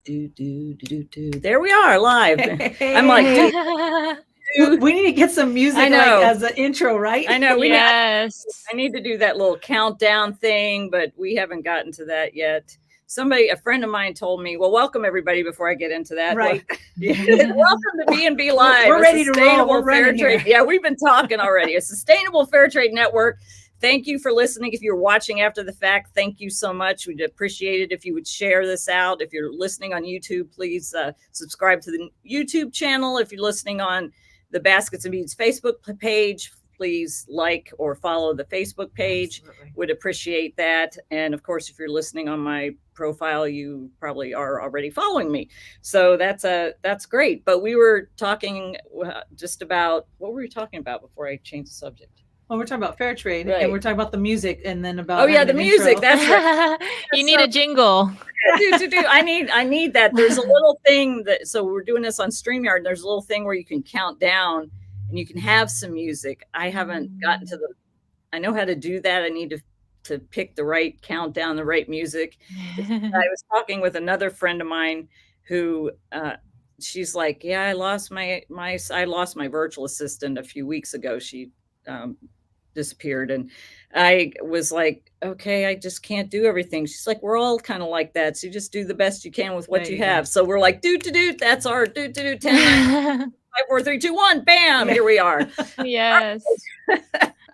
There we are live. Hey. I'm like, we need to get some music I know. like as an intro, right? I know. Yes. I need to do that little countdown thing, but we haven't gotten to that yet. A friend of mine told me, well, welcome everybody before I get into that. Right. Welcome to BnB Live. We're ready to roll. We're fair trade. Here. Yeah, we've been talking already. A sustainable fair trade network. Thank you for listening. If you're watching after the fact, thank you so much. We'd appreciate it if you would share this out. If you're listening on YouTube, please subscribe to the YouTube channel. If you're listening on the Baskets and Beads Facebook page, please like or follow the Facebook page. Absolutely. Would appreciate that. And of course, if you're listening on my profile, you probably are already following me. So that's great. But we were talking just about, what were we talking about before I changed the subject? Well, we're talking about fair trade, right. And we're talking about the music, and then about the music. Intro. That's right. You need a jingle. I need that. There's a little thing so we're doing this on StreamYard. And there's a little thing where you can count down and you can have some music. I haven't gotten to I know how to do that. I need to pick the right countdown, the right music. I was talking with another friend of mine who she's like, yeah, I lost my virtual assistant a few weeks ago. She disappeared, and I was like, okay, I just can't do everything. She's like, we're all kind of like that, so you just do the best you can with what you have. So we're like, that's our 10 5 4 3 2 1 bam, here we are. Yes.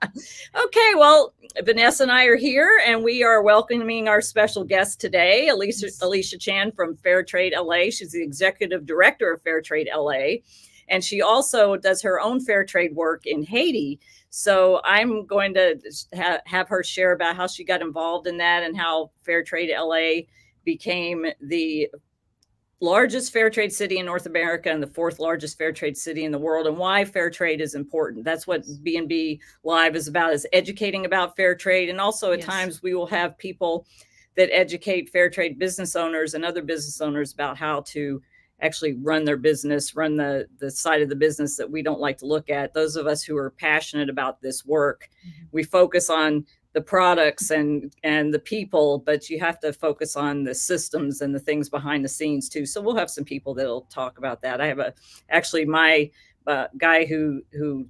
Okay, well, Vanessa and I are here, and we are welcoming our special guest today, Elisha Chan from Fair Trade LA. She's the executive director of Fair Trade LA, and she also does her own fair trade work in Haiti. So I'm going to have her share about how she got involved in that and how Fair Trade LA became the largest fair trade city in North America and the 4th largest fair trade city in the world, and why fair trade is important. That's what BnB Live is about, is educating about fair trade. And also at times we will have people that educate fair trade business owners and other business owners about how to actually run their business, run the side of the business that we don't like to look at. Those of us who are passionate about this work, we focus on the products and the people, but you have to focus on the systems and the things behind the scenes too. So we'll have some people that'll talk about that. I have my guy who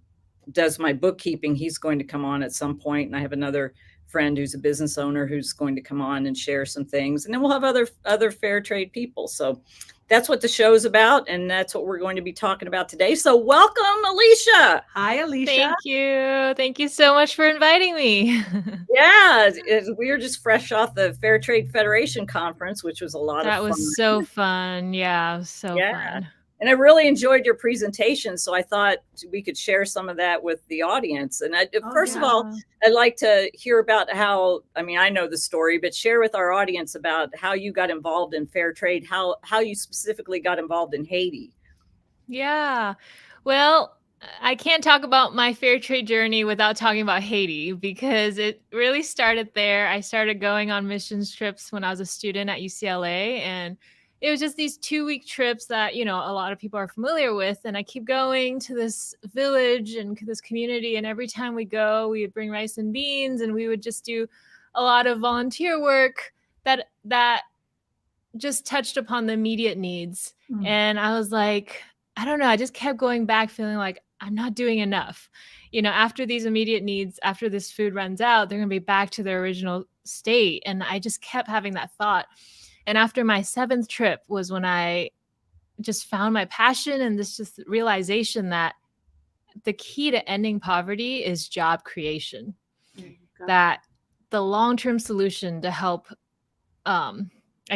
does my bookkeeping. He's going to come on at some point, and I have another friend who's a business owner who's going to come on and share some things, and then we'll have other fair trade people. So that's what the show's about, and that's what we're going to be talking about today. So welcome, Elisha. Hi, Elisha. Thank you. Thank you so much for inviting me. Yeah, we were just fresh off the Fair Trade Federation conference, which was a lot of fun. That was so fun. Yeah, so fun. And I really enjoyed your presentation, so I thought we could share some of that with the audience. And first of all, I'd like to hear about I know the story, but share with our audience about how you got involved in fair trade, how you specifically got involved in Haiti. Yeah, well, I can't talk about my fair trade journey without talking about Haiti, because it really started there. I started going on missions trips when I was a student at UCLA, and it was just these 2-week trips that, a lot of people are familiar with. And I keep going to this village and this community. And every time we go, we would bring rice and beans, and we would just do a lot of volunteer work that just touched upon the immediate needs. Mm-hmm. And I was like, I don't know, I just kept going back feeling like I'm not doing enough. After these immediate needs, after this food runs out, they're going to be back to their original state. And I just kept having that thought. And after my 7th trip was when I just found my passion and this just realization that the key to ending poverty is job creation. That the long-term solution to help,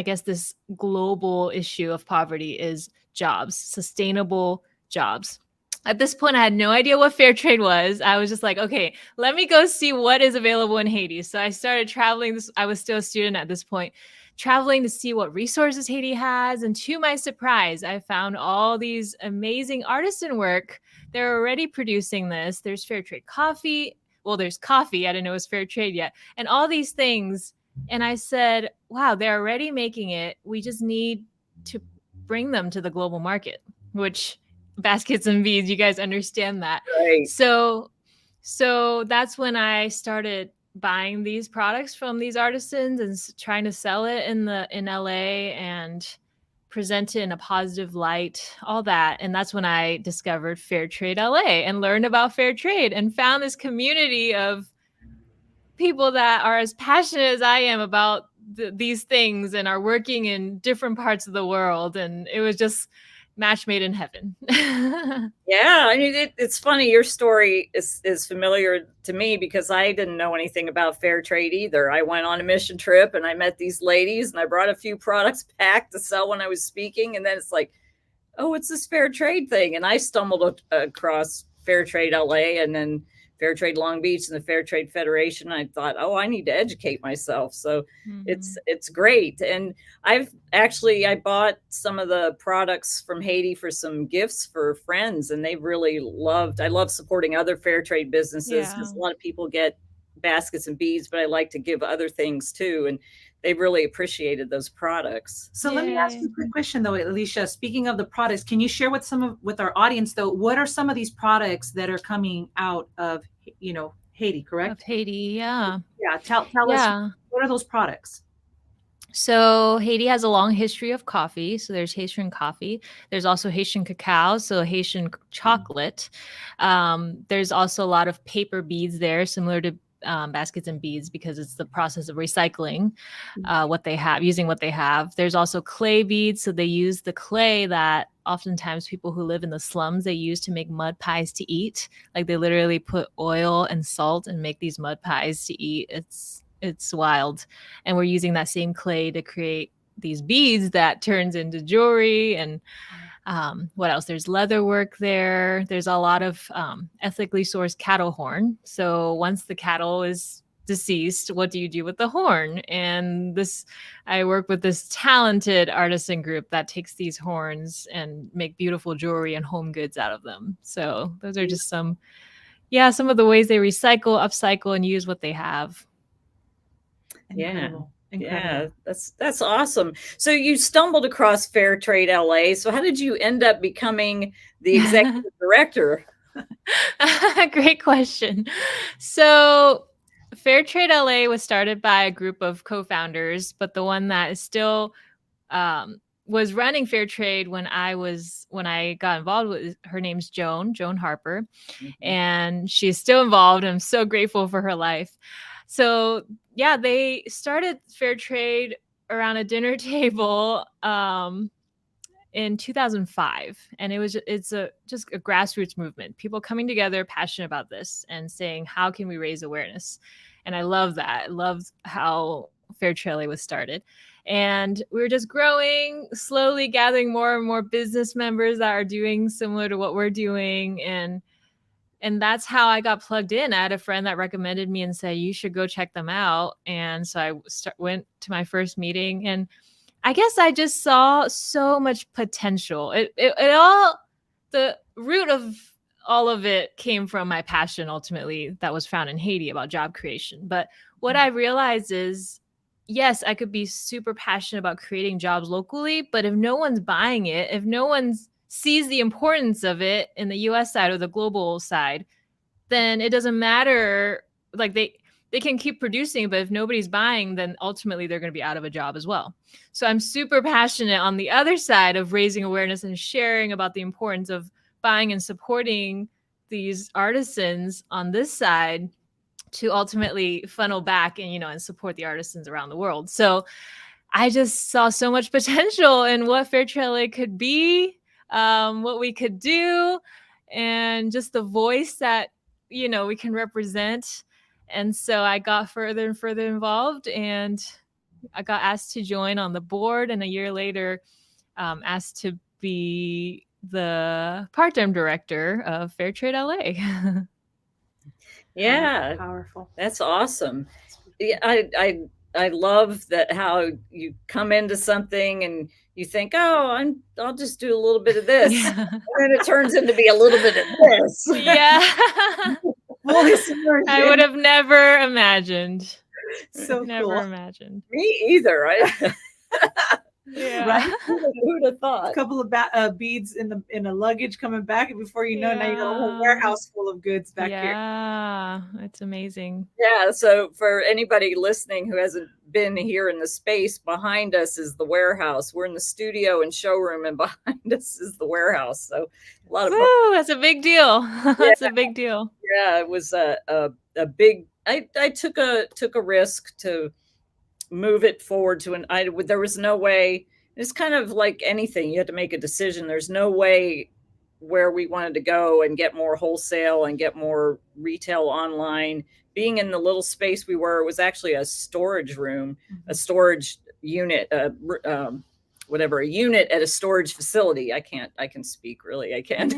this global issue of poverty is jobs, sustainable jobs. At this point, I had no idea what fair trade was. I was just like, okay, let me go see what is available in Haiti. So I started traveling. I was still a student at this point, traveling to see what resources Haiti has. And to my surprise, I found all these amazing artisan work. They're already producing this. There's fair trade coffee. Well, there's coffee. I didn't know it was fair trade yet. And all these things. And I said, wow, they're already making it. We just need to bring them to the global market, which Baskets and Beads, you guys understand that. Right. So that's when I started buying these products from these artisans and trying to sell it in LA. And present it in a positive light, all that. And that's when I discovered Fair Trade LA and learned about fair trade and found this community of people that are as passionate as I am about these things and are working in different parts of the world. And it was just match made in heaven. Yeah, I mean, it's funny. Your story is familiar to me because I didn't know anything about fair trade either. I went on a mission trip and I met these ladies and I brought a few products back to sell when I was speaking. And then it's like, oh, it's this fair trade thing. And I stumbled across Fair Trade LA and then Fair Trade Long Beach and the Fair Trade Federation. I thought, oh, I need to educate myself. So it's great. And I bought some of the products from Haiti for some gifts for friends, and they really I love supporting other fair trade businesses because a lot of people get baskets and beads, but I like to give other things too. And they really appreciated those products. So let me ask you a quick question though, Elisha. Speaking of the products, can you share with our audience though, what are some of these products that are coming out of, Haiti, correct? Of Haiti, yeah. Yeah, tell us, what are those products? So Haiti has a long history of coffee. So there's Haitian coffee. There's also Haitian cacao, so Haitian chocolate. There's also a lot of paper beads there, similar to baskets and beads, because it's the process of recycling using what they have. There's also clay beads. So they use the clay that oftentimes people who live in the slums, they use to make mud pies to eat. Like they literally put oil and salt and make these mud pies to eat. It's wild. And we're using that same clay to create these beads that turns into jewelry. And what else? There's leather work there. There's a lot of ethically sourced cattle horn. So once the cattle is deceased, what do you do with the horn? And I work with this talented artisan group that takes these horns and make beautiful jewelry and home goods out of them. So those are just some of the ways they recycle, upcycle, and use what they have. Incredible. Yeah, that's awesome. So you stumbled across Fair Trade LA. So how did you end up becoming the executive director? Great question. So Fair Trade LA was started by a group of co-founders, but the one that is still was running Fair Trade when I got involved with, her name's Joan Harper, and she's still involved. And I'm so grateful for her life. So yeah, they started Fair Trade around a dinner table in 2005, and it's just a grassroots movement. People coming together, passionate about this, and saying, how can we raise awareness? And I love that. I love how Fair Trade LA was started, and we were just growing, slowly gathering more and more business members that are doing similar to what we're doing, and that's how I got plugged in. I had a friend that recommended me and said, you should go check them out. And so I went to my first meeting, and I guess I just saw so much potential. The root of all of it came from my passion, ultimately, that was found in Haiti about job creation. But what I realized is, yes, I could be super passionate about creating jobs locally, but if no one's buying it, if no one's sees the importance of it in the US side or the global side, then it doesn't matter. Like they can keep producing, but if nobody's buying, then ultimately they're going to be out of a job as well. So I'm super passionate on the other side of raising awareness and sharing about the importance of buying and supporting these artisans on this side to ultimately funnel back and support the artisans around the world. So I just saw so much potential in what Fair Trade LA could be, what we could do, and just the voice that we can represent. And so I got further and further involved, and I got asked to join on the board, and a year later asked to be the part-time director of Fair Trade LA. Yeah, powerful. That's awesome. Yeah, I love that, how you come into something and you think, oh, I'll just do a little bit of this. Yeah. And then it turns into be a little bit of this. Yeah. I would have never imagined. So never cool. imagined. Me either. Yeah. Right? Who'd have A thought? couple of beads in the luggage coming back, and before you know, now you got a whole Yeah. warehouse full of goods back here. Yeah, it's amazing. Yeah. So for anybody listening who hasn't been here in the space, behind us is the warehouse. We're in the studio and showroom, and behind us is the warehouse. So a lot of Woo, that's a big deal. That's a big deal. yeah, it was a big. I took a risk to move it forward to there was no way. It's kind of like anything, you had to make a decision. There's no way where we wanted to go and get more wholesale and get more retail online. Being in the little space we were, it was actually a storage room, a storage unit, whatever, a unit at a storage facility. I can speak, really, I can't.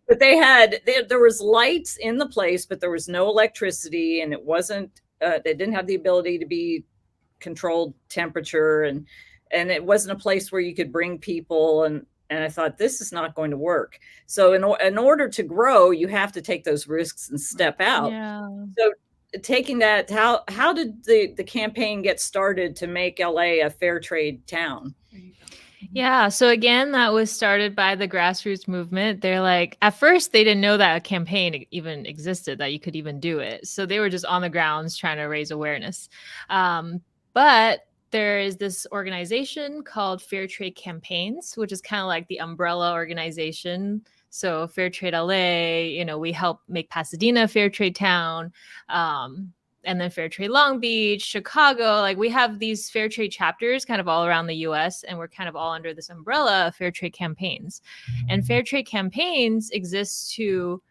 But there was lights in the place, but there was no electricity, and it wasn't they didn't have the ability to be controlled temperature, and it wasn't a place where you could bring people, and I thought, this is not going to work. So in order to grow, you have to take those risks and step out. Yeah. So taking that, how did the campaign get started to make LA a fair trade town? Yeah. So again, that was started by the grassroots movement. They're like, at first, they didn't know that a campaign even existed, that you could even do it. So they were just on the grounds trying to raise awareness. But there is this organization called Fair Trade Campaigns, which is kind of like the umbrella organization. So Fair Trade LA, we help make Pasadena a fair trade town. And then Fair Trade Long Beach, Chicago, like we have these fair trade chapters kind of all around the US, and we're kind of all under this umbrella of fair trade campaigns. And fair trade campaigns exist to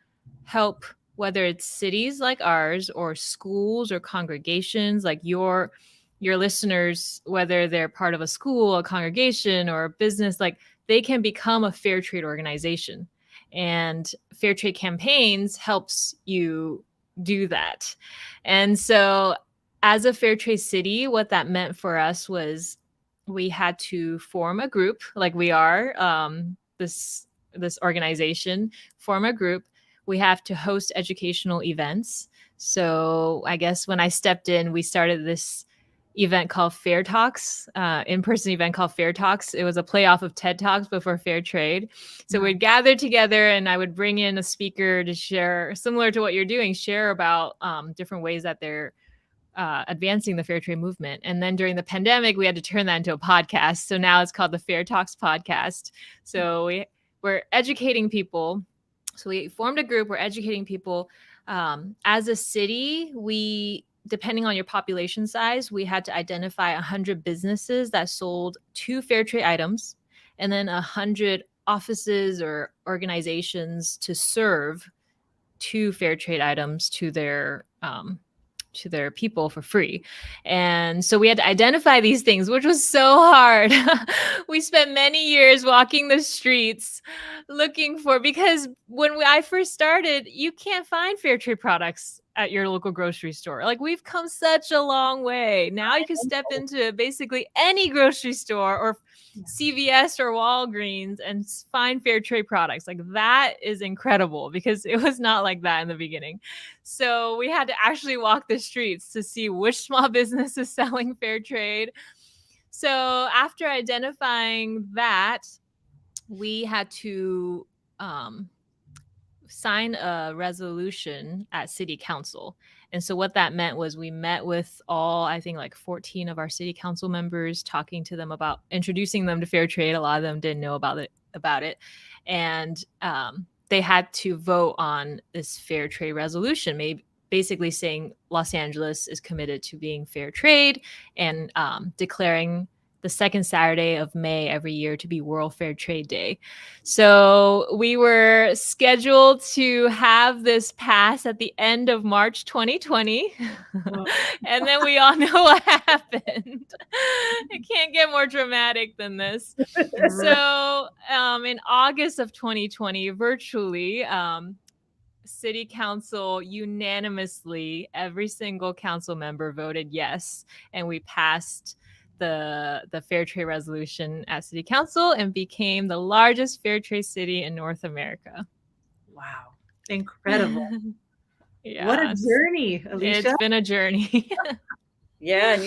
help, whether it's cities like ours or schools or congregations like your listeners, whether they're part of a school, a congregation, or a business, like they can become a fair trade organization. And fair trade campaigns helps you do that. And so as a fair trade city, what that meant for us was we had to form a group, like we are this organization, form a group. We have to host educational events. So I guess when I stepped in, we started this event called Fair Talks, in-person event called Fair Talks. It was a playoff of TED Talks before Fair Trade. So we'd gather together, and I would bring in a speaker to share, similar to what you're doing, share about different ways that they're advancing the fair trade movement. And then during the pandemic, we had to turn that into a podcast. So now it's called the Fair Talks podcast. So we're educating people. So we formed a group, we're educating people. As a city, depending on your population size, we had to identify 100 businesses that sold 2 fair trade items, and then 100 offices or organizations to serve 2 fair trade items to their people for free. And so we had to identify these things, which was so hard. We spent many years walking the streets looking for, because when I first started, you can't find fair trade products at your local grocery store. Like, we've come such a long way. Now you can step into basically any grocery store or CVS or Walgreens and find fair trade products. Like, that is incredible, because it was not like that in the beginning. So we had to actually walk the streets to see which small business is selling fair trade. So after identifying that, we had to sign a resolution at city council. And so what that meant was we met with all, I think, like 14 of our city council members, talking to them about introducing them to fair trade. A lot of them didn't know about it. And they had to vote on this fair trade resolution, basically saying Los Angeles is committed to being fair trade, and declaring the second Saturday of May every year to be World Fair Trade Day. So we were scheduled to have this pass at the end of March 2020. And then we all know what happened. It can't get more dramatic than this. So in August of 2020, virtually, City Council unanimously, every single council member voted yes, and we passed the fair trade resolution at City Council and became the largest fair trade city in North America. Wow, incredible! Yeah, what a journey, Elisha. It's been a journey. Yeah, and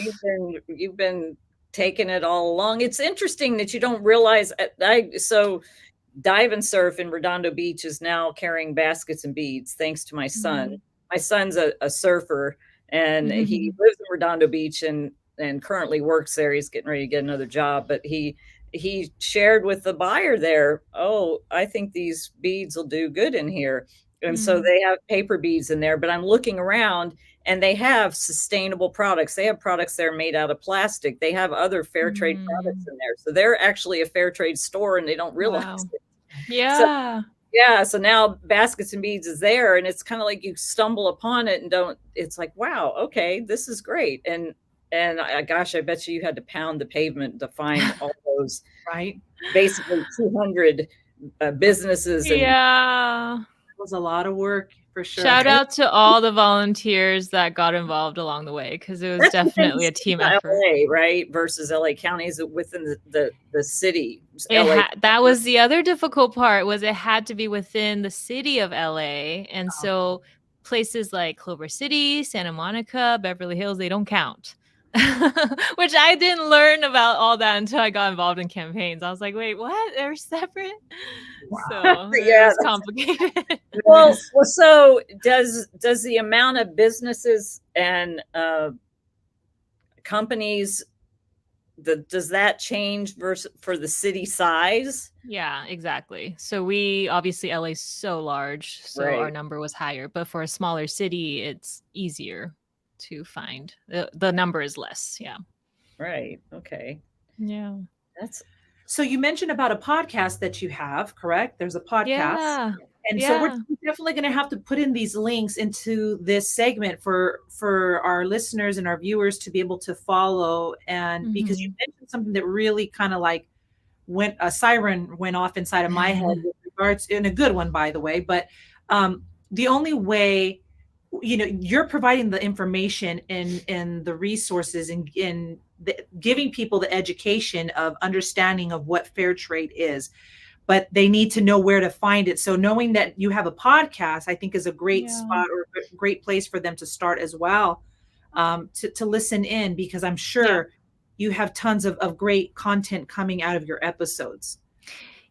you've been taken it all along. It's interesting that you don't realize. So Dive and Surf in Redondo Beach is now carrying baskets and beads, thanks to my son. Mhm. My son's a surfer, and he lives in Redondo Beach and currently works there. He's getting ready to get another job, but he shared with the buyer there, oh, I think these beads will do good in here. And so they have paper beads in there, but I'm looking around and they have sustainable products. They have products that are made out of plastic. They have other fair trade products in there. So they're actually a fair trade store and they don't realize Wow. it. Yeah. Yeah, so now Baskets and Beads is there, and it's kind of like you stumble upon it and don't. It's like, wow, okay, this is great, and gosh, I bet you had to pound the pavement to find all those Right. basically 200 businesses, and Yeah. It was a lot of work for sure. Shout out to all the volunteers that got involved along the way, because it was that's the thing, definitely a team effort. LA, right, versus LA counties within the city. LA. That was the other difficult part, was it had to be within the city of LA. And so places like Clover City, Santa Monica, Beverly Hills, they don't count. Which I didn't learn about all that until I got involved in campaigns. I was like, wait, what? They're separate? Wow. So Yeah, it's complicated. Well, so does the amount of businesses and companies, does that change for the city size? Yeah, exactly. So we obviously, LA is so large, so our Right. number was higher, but for a smaller city, it's easier to find. The number is less. Yeah. Right. Okay. Yeah. That's So you mentioned about a podcast that you have, correct? There's a podcast. Yeah. And so we're Yeah. definitely going to have to put in these links into this segment for our listeners and our viewers to be able to follow. And because you mentioned something that really kind of like a siren went off inside of my head with regards, in a good one, by the way. But the only way, you're providing the information and the resources and giving people the education of understanding of what fair trade is, but they need to know where to find it. So knowing that you have a podcast, I think is a great spot or a great place for them to start as well, to listen in, because I'm sure you have tons of great content coming out of your episodes.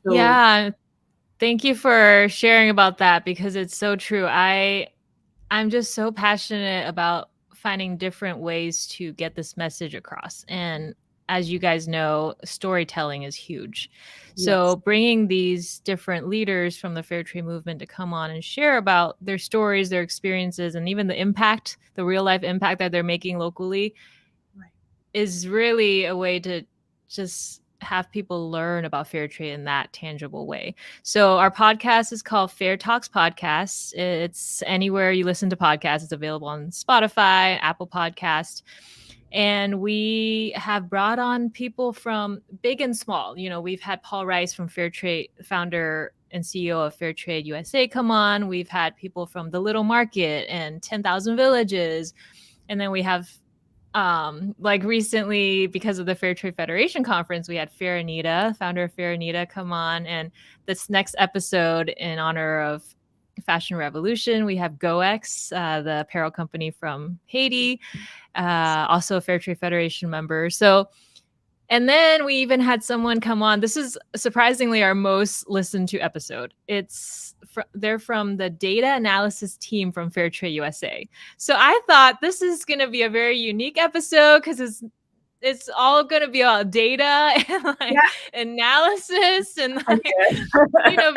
So, yeah. Thank you for sharing about that, because it's so true. I'm just so passionate about finding different ways to get this message across. And as you guys know, storytelling is huge. So bringing these different leaders from the fair trade movement to come on and share about their stories, their experiences, and even the impact, the real life impact that they're making locally, is really a way to just have people learn about fair trade in that tangible way. So our podcast is called Fair Talks Podcast. It's anywhere you listen to podcasts. It's available on Spotify, Apple Podcast. And we have brought on people from big and small. We've had Paul Rice from Fair Trade, founder and CEO of Fair Trade USA, come on. We've had people from The Little Market and 10,000 Villages. And then we have like recently, because of the Fair Trade Federation conference, we had Fair Anita, founder of Fair Anita, come on. And this next episode, in honor of Fashion Revolution, we have GoX, the apparel company from Haiti, also a Fair Trade Federation member. So, and then we even had someone come on. This is surprisingly our most listened to episode. They're from the data analysis team from Fair Trade USA. So I thought this is going to be a very unique episode, because it's all going to be about data and analysis and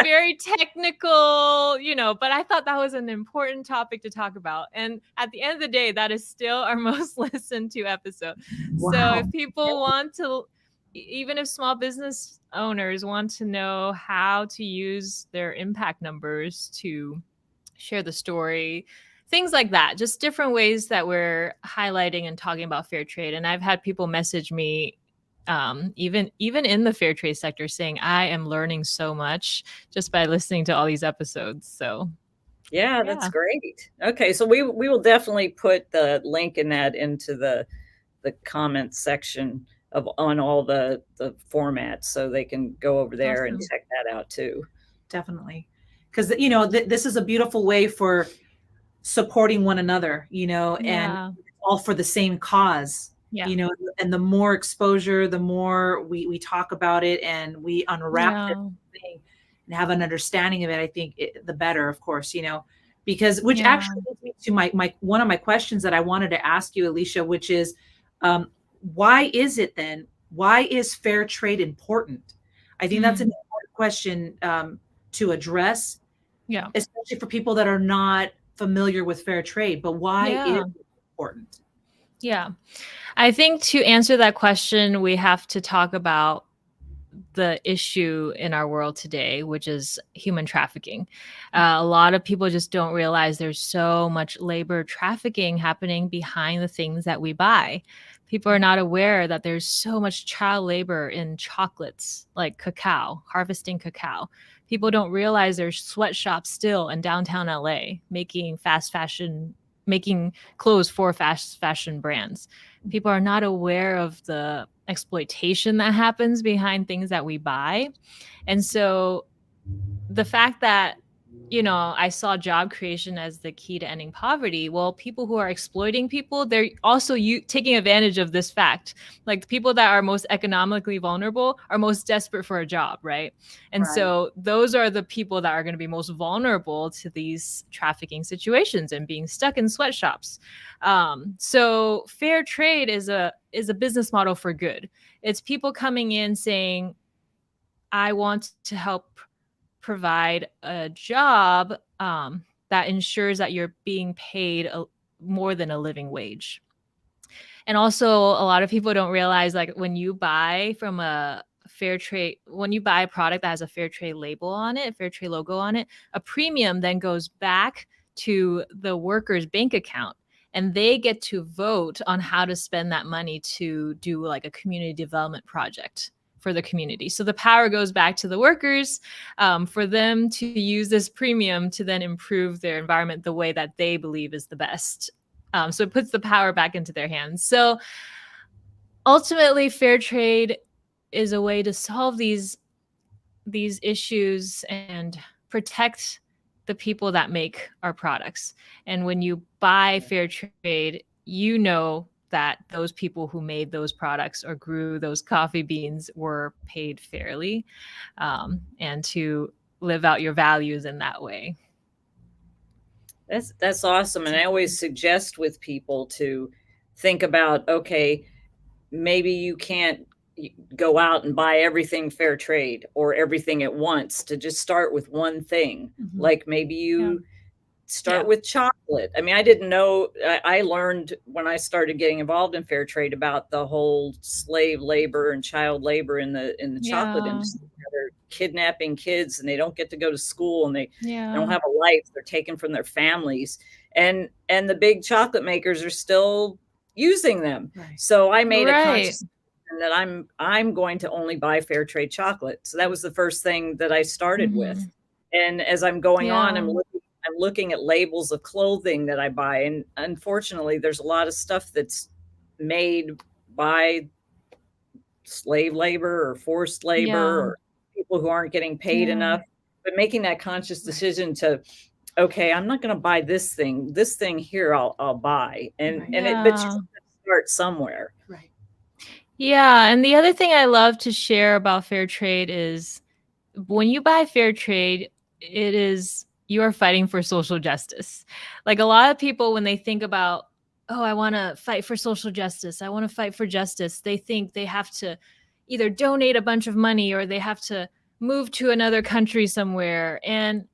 very technical, but I thought that was an important topic to talk about. And at the end of the day, that is still our most listened to episode. Wow. So if people want to, even if small business owners want to know how to use their impact numbers to share the story, things like that, just different ways that we're highlighting and talking about fair trade. And I've had people message me, even in the fair trade sector, saying, I am learning so much just by listening to all these episodes. So yeah, that's great. Okay, so we will definitely put the link in that into the comments section on all the formats, so they can go over there and check that out too. Definitely, because this is a beautiful way for supporting one another, and all for the same cause. Yeah. you know, and the more exposure, the more we talk about it and we unwrap this thing and have an understanding of it, I think the better, of course, you know, because which actually leads me to my one of my questions that I wanted to ask you, Elisha, which is, why is it then? Why is fair trade important? I think that's an important question to address, especially for people that are not familiar with fair trade. But why is it important? Yeah. I think to answer that question, we have to talk about the issue in our world today, which is human trafficking. A lot of people just don't realize there's so much labor trafficking happening behind the things that we buy. People are not aware that there's so much child labor in chocolates, like cacao, harvesting cacao. People don't realize there's sweatshops still in downtown LA making making clothes for fast fashion brands. People are not aware of the exploitation that happens behind things that we buy. And so the fact that, you know, I saw job creation as the key to ending poverty. Well, people who are exploiting people, they're also taking advantage of this fact. Like the people that are most economically vulnerable are most desperate for a job, right? And so those are the people that are going to be most vulnerable to these trafficking situations and being stuck in sweatshops. So fair trade is a business model for good. It's people coming in saying, I want to help provide a job that ensures that you're being paid more than a living wage. And also, a lot of people don't realize, like, when you buy from when you buy a product that has a fair trade label on it, a fair trade logo on it, a premium then goes back to the worker's bank account. And they get to vote on how to spend that money to do like a community development project for the community. So the power goes back to the workers for them to use this premium to then improve their environment the way that they believe is the best. So it puts the power back into their hands. So ultimately, fair trade is a way to solve these issues and protect the people that make our products. And when you buy fair trade, you know that those people who made those products or grew those coffee beans were paid fairly, and to live out your values in that way. That's awesome. And I always suggest with people to think about, okay, maybe you can't go out and buy everything fair trade or everything at once, to just start with one thing. Like maybe you start with chocolate. I mean, I didn't know, I learned when I started getting involved in fair trade about the whole slave labor and child labor in the chocolate industry. They're kidnapping kids and they don't get to go to school and they don't have a life. They're taken from their families. And the big chocolate makers are still using them. So I made a conscious decision that I'm going to only buy fair trade chocolate. So that was the first thing that I started with. And as I'm going on, I'm looking at labels of clothing that I buy. And unfortunately, there's a lot of stuff that's made by slave labor or forced labor or people who aren't getting paid enough. But making that conscious decision to, okay, I'm not going to buy this thing here I'll buy. But you have to start somewhere. Right. Yeah. And the other thing I love to share about fair trade is when you buy fair trade, you are fighting for social justice. Like a lot of people, when they think about, oh, I want to fight for social justice, I want to fight for justice, they think they have to either donate a bunch of money or they have to move to another country somewhere. And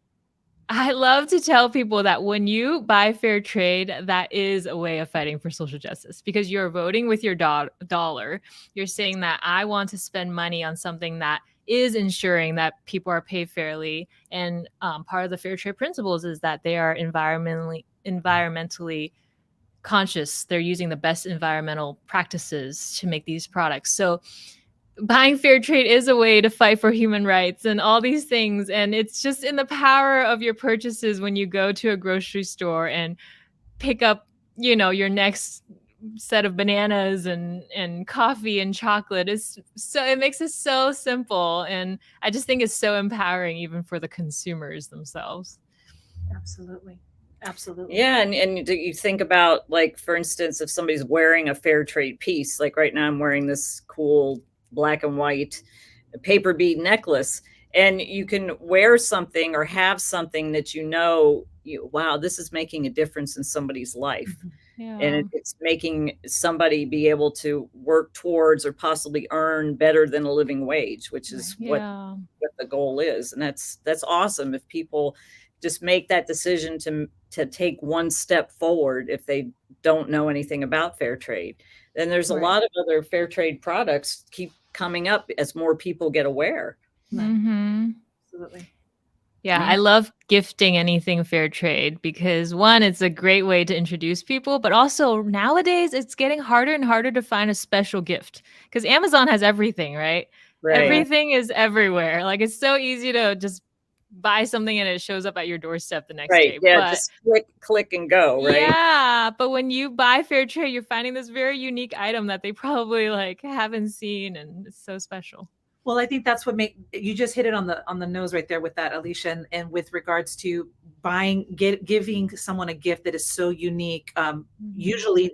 I love to tell people that when you buy fair trade, that is a way of fighting for social justice, because you're voting with your dollar. You're saying that I want to spend money on something that is ensuring that people are paid fairly. And part of the fair trade principles is that they are environmentally conscious. They're using the best environmental practices to make these products. So buying fair trade is a way to fight for human rights and all these things. And it's just in the power of your purchases when you go to a grocery store and pick up, your next set of bananas and coffee and chocolate. It makes it so simple. And I just think it's so empowering even for the consumers themselves. Absolutely. Absolutely. Yeah, and you think about, like, for instance, if somebody's wearing a fair trade piece, like right now I'm wearing this cool black and white paper bead necklace, and you can wear something or have something that wow, this is making a difference in somebody's life. Mhm. And Yeah. it's making somebody be able to work towards or possibly earn better than a living wage, which is Right. Yeah. what the goal is. And that's awesome if people just make that decision to take one step forward if they don't know anything about fair trade. Then there's a Right. lot of other fair trade products keep coming up as more people get aware. Right. Mhm. Absolutely. Yeah, I Yeah. love gifting anything fair trade because one, it's a great way to introduce people, but also nowadays it's getting harder and harder to find a special gift because Amazon has everything, right? Right. Everything is everywhere. Like it's so easy to just buy something and it shows up at your doorstep the next Right. day. Yeah, But just click and go, right? yeah, but when you buy fair trade, you're finding this very unique item that they probably like haven't seen and it's so special. Well, I think that's what make you just hit it on the nose right there with that, Alicia, and with regards to giving someone a gift that is so unique. Mhm. Usually,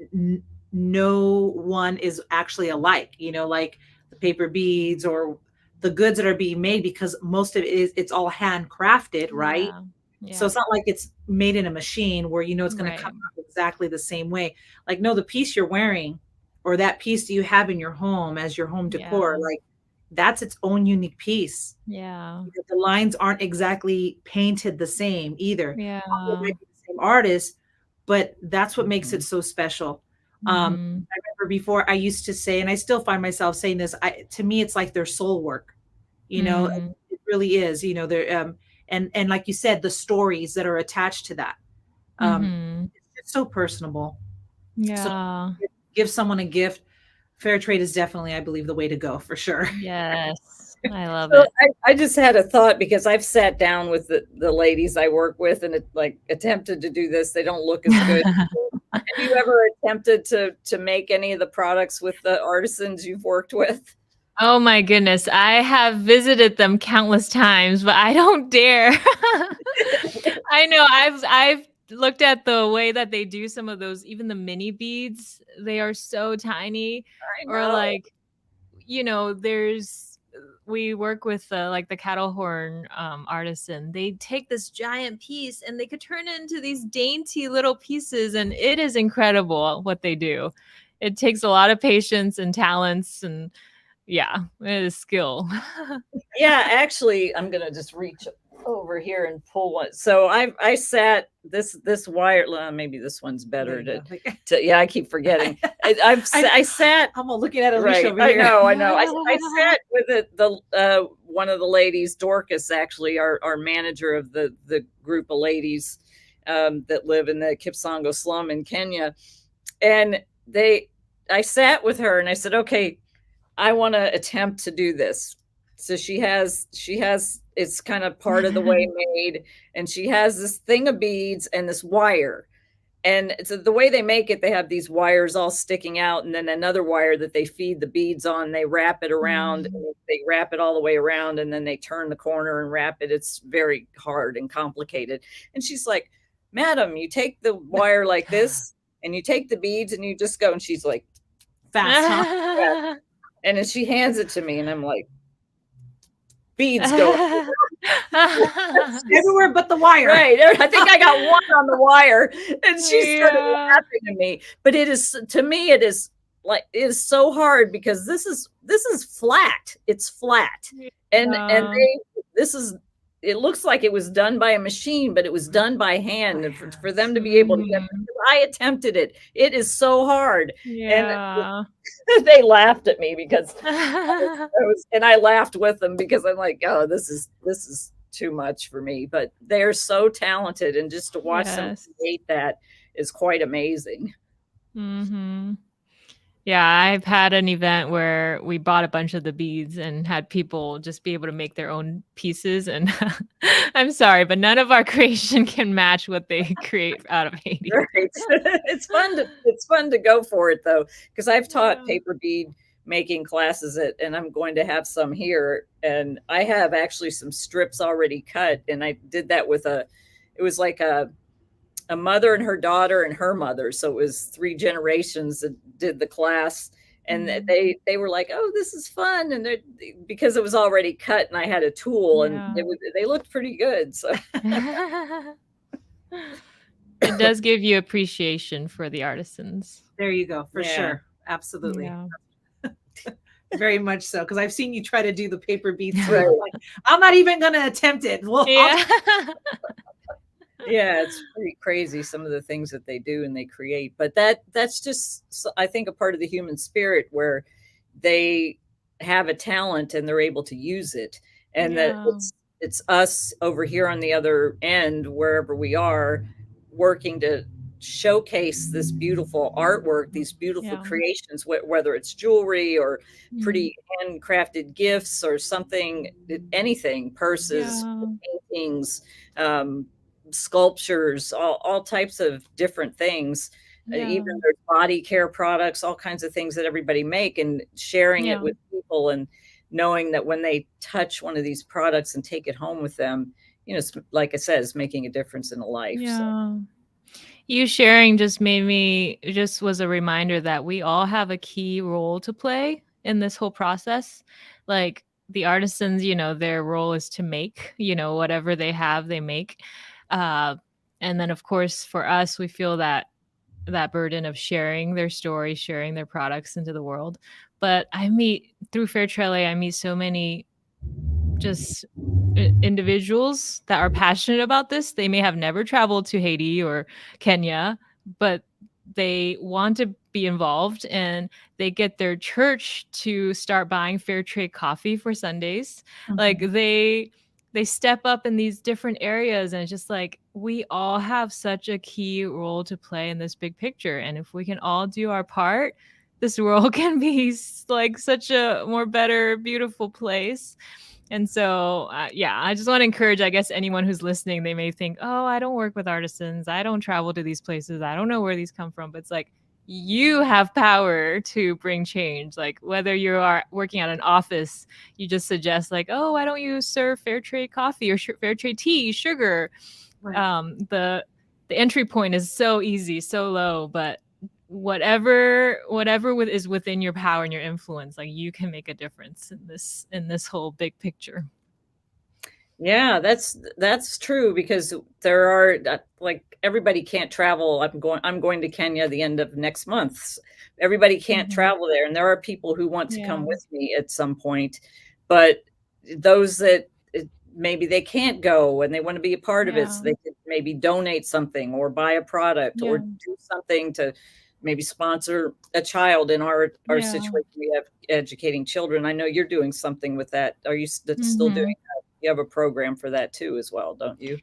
no one is actually alike. Like the paper beads or the goods that are being made, because most of it's all handcrafted, right? Yeah. So Yeah. it's not like it's made in a machine where it's going to come Right. out exactly the same way. Like, no, the piece you're wearing or that piece that you have in your home as your home decor, Yeah. like that's its own unique piece. Yeah. The lines aren't exactly painted the same either. Although it Yeah. might be the same artist, but that's what makes it so special. Mhm. I remember before I used to say, and I still find myself saying this, to me, it's like their soul work. Mm. It really is. They're and like you said, the stories that are attached to that. Mhm. It's just so personable. So Yeah. give someone a gift. Fair trade is definitely, I believe, the way to go for sure. Yes. I love So it. I just had a thought because I've sat down with the ladies I work with and like attempted to do this. They don't look as good. Have you ever attempted to make any of the products with the artisans you've worked with? Oh my goodness. I have visited them countless times, but I don't dare. I know I've looked at the way that they do some of those, even the mini beads. They are so tiny. I Or know. like, there's we work with like the cattle horn artisan. They take this giant piece and they could turn it into these dainty little pieces, and it is incredible what they do. It takes a lot of patience and talents, and yeah, it is skill. Yeah, actually, I'm gonna just reach over here and pull one. So I sat this wire. Maybe this one's There better you go. Like, yeah. I keep forgetting. I sat I'm all looking at Alicia right. over here. I know. I sat with one of the ladies, Dorcas, actually, our manager of the group of ladies that live in the Kipsongo slum in Kenya, and I sat with her and I said, okay, I want to attempt to do this. So she has it's kind of part of the way made, and she has this thing of beads and this wire. And so the way they make it, they have these wires all sticking out, and then another wire that they feed the beads on. They wrap it around, Mm. and they wrap it all the way around, and then they turn the corner and wrap it. It's very hard and complicated. And she's like, "Madam, you take the wire like this, and you take the beads, and you just go." And she's like, Fast, huh? "Yeah." And then she hands it to me, and I'm like, beads go Everywhere but the wire. right. I think I got one on the wire, and she started Yeah. laughing at me. But it is, to me, it is like, it is so hard because this is flat. It's flat, and Yeah. this is. It looks like it was done by a machine, but it was done by hand. By And for hands. them to be able to get, Mhm. I attempted it. It is so hard, and Yeah. they laughed at me because and I laughed with them because I'm like, oh, this is too much for me. But they're so talented, and just to watch them Yes. create that is quite amazing. Mhm. Yeah, I've had an event where we bought a bunch of the beads and had people just be able to make their own pieces, and I'm sorry, but none of our creation can match what they create out of Haiti. Right. It's fun to go for it though, because I've taught Yeah. paper bead making classes and I'm going to have some here. And I have actually some strips already cut, and I did that with it was like a mother and her daughter and her mother. So it was 3 generations that did the class. And they were like, "Oh, this is fun," and because it was already cut, and I had a tool, and they looked pretty good. So it does give you appreciation for the artisans. There you go, for sure, absolutely, very much so. Because I've seen you try to do the paper beads. Right. Like, I'm not even going to attempt it. Well, yeah, it's pretty crazy some of the things that they do and they create, but that's just, I think, a part of the human spirit where they have a talent and they're able to use it, and that it's us over here on the other end, wherever we are, working to showcase this beautiful artwork, these beautiful creations, whether it's jewelry or pretty handcrafted gifts or something, anything, purses, paintings, sculptures, all types of different things, even there's body care products, all kinds of things that everybody make, and sharing it with people, and knowing that when they touch one of these products and take it home with them, like I said, it's making a difference in a life. So. You sharing just was a reminder that we all have a key role to play in this whole process. Like the artisans, their role is to make, whatever they have, they make. And then of course for us, we feel that burden of sharing their story, sharing their products into the world. But through Fairtrade LA, I meet so many just individuals that are passionate about this. They may have never traveled to Haiti or Kenya, but they want to be involved, and they get their church to start buying fair trade coffee for Sundays. Like they step up in these different areas, and it's just like we all have such a key role to play in this big picture. And if we can all do our part, this world can be like such a more better, beautiful place. And so, I just want to encourage, I guess, anyone who's listening, they may think, oh, I don't work with artisans. I don't travel to these places. I don't know where these come from. But it's like, you have power to bring change. Like whether you are working at an office, you just suggest like, oh, why don't you serve fair trade coffee or fair trade tea, sugar? Right. The entry point is so easy, so low, but whatever is within your power and your influence, like you can make a difference in this whole big picture. Yeah, that's true, because there are, like, everybody can't travel. I'm going to Kenya the end of next month. Everybody can't travel there, and there are people who want to come with me at some point, but those that maybe they can't go and they want to be a part of it, so they could maybe donate something or buy a product or do something to maybe sponsor a child. In our situation, we have educating children. I know you're doing something with that. Are you still doing that? You have a program for that too as well, don't you?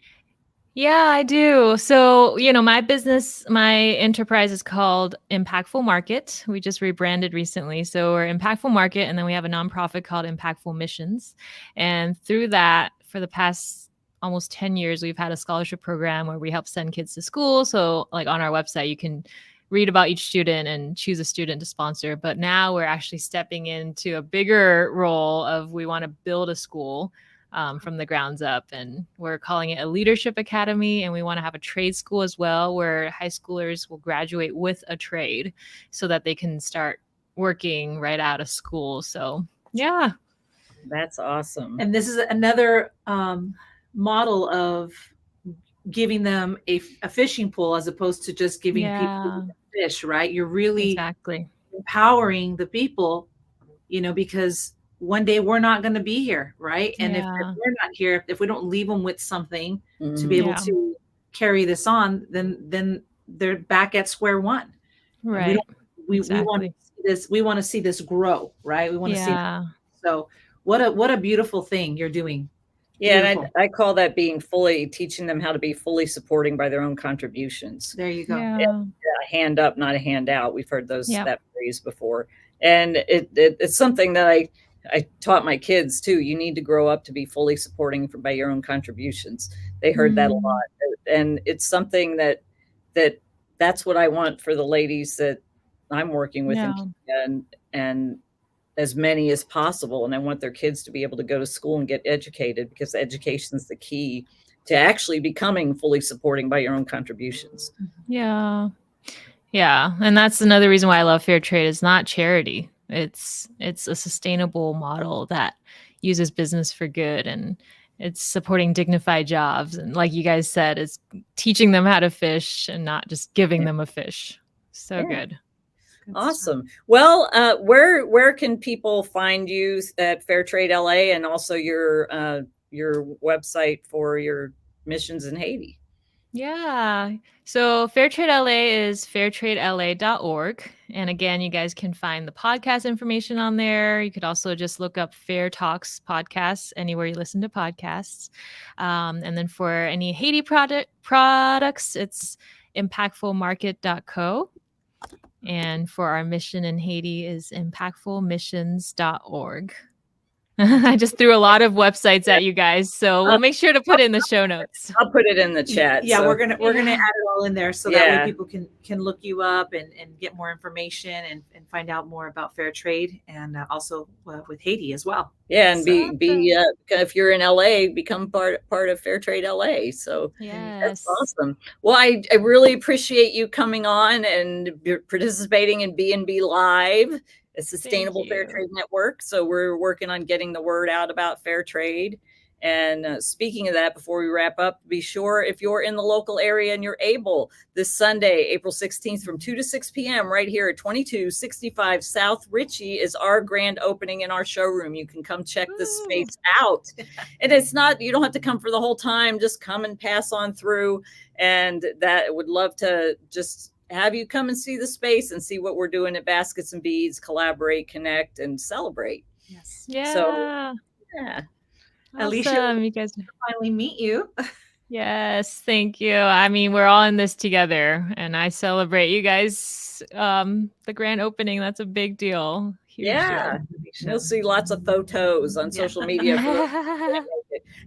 Yeah, I do. So, my enterprise is called Impactful Market. We just rebranded recently. So we're Impactful Market, and then we have a nonprofit called Impactful Missions. And through that, for the past almost 10 years, we've had a scholarship program where we help send kids to school. So like on our website, you can read about each student and choose a student to sponsor. But now we're actually stepping into a bigger role of we want to build a school from the grounds up. And we're calling it a leadership academy. And we want to have a trade school as well, where high schoolers will graduate with a trade so that they can start working right out of school. So, yeah. That's awesome. And this is another model of giving them a fishing pool as opposed to just giving people fish, right? You're really empowering the people, because one day we're not going to be here, right? And if we're not here, if we don't leave them with something to be able to carry this on, then they're back at square one. Right. We want to see this. We want to see this grow, right? We want to see. So what a beautiful thing you're doing. Yeah, and I call that teaching them how to be fully supporting by their own contributions. There you go. A hand up, not a handout. We've heard that phrase before. And it's something that I taught my kids too. You need to grow up to be fully supporting by your own contributions. They heard that a lot. And it's something that's what I want for the ladies that I'm working with in Kenya, and as many as possible. And I want their kids to be able to go to school and get educated, because education is the key to actually becoming fully supporting by your own contributions. Yeah. Yeah. And that's another reason why I love fair trade. It's not charity. It's a sustainable model that uses business for good, and it's supporting dignified jobs. And like you guys said, it's teaching them how to fish and not just giving them a fish. So good. Awesome. Well, where can people find you at Fair Trade LA, and also your website for your missions in Haiti? Yeah. So Fairtrade LA is fairtradela.org. And again, you guys can find the podcast information on there. You could also just look up Fair Talks podcasts anywhere you listen to podcasts. And then for any Haiti products, it's impactfulmarket.co. And for our mission in Haiti is impactfulmissions.org. I just threw a lot of websites at you guys, so we'll make sure to put it in the show notes. I'll put it in the chat. Yeah, so. we're gonna add it all in there, so that way people can look you up and get more information and find out more about fair trade, and also with Haiti as well. Yeah, and be if you're in LA, become part of Fair Trade LA. So that's awesome. Well, I really appreciate you coming on and participating in BnB Live, a sustainable fair trade network. So we're working on getting the word out about fair trade. And speaking of that, before we wrap up, be sure if you're in the local area and you're able, this Sunday, April 16th from 2 to 6 p.m. right here at 2265 South Ritchie is our grand opening in our showroom. You can come check this space out. And it's not, you don't have to come for the whole time. Just come and pass on through. And that would love to just have you come and see the space and see what we're doing at Baskets and Beads, collaborate, connect, and celebrate. Yes. Yeah. So, yeah. Awesome. Alicia, you guys finally meet you. Yes, thank you. I mean, we're all in this together, and I celebrate you guys. The grand opening, that's a big deal. Huge deal. You'll see lots of photos on social media. And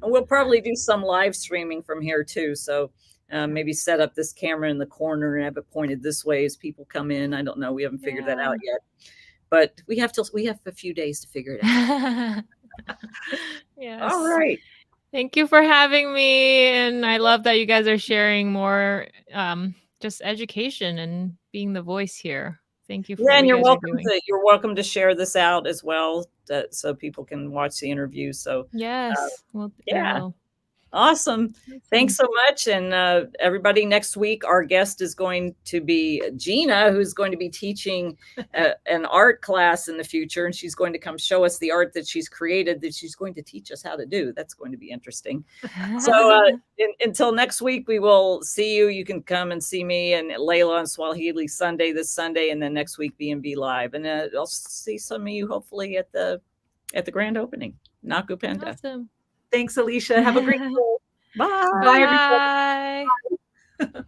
we'll probably do some live streaming from here too. So maybe set up this camera in the corner and have it pointed this way as people come in. I don't know. We haven't figured that out yet, but we have a few days to figure it out. Yes. All right. Thank you for having me. And I love that you guys are sharing more just education and being the voice here. Thank you for and you're you're welcome to share this out as well, so people can watch the interview. So yes. Awesome. Thanks so much. And everybody, next week, our guest is going to be Gina, who's going to be teaching an art class in the future. And she's going to come show us the art that she's created, that she's going to teach us how to do. That's going to be interesting. So until next week, we will see you. You can come and see me and Layla on Swahili Sunday, this Sunday, and then next week, BnB Live. And I'll see some of you hopefully at the grand opening. Nakupenda. Awesome. Thanks, Elisha. Have a great day. Bye. Bye, everybody. Bye.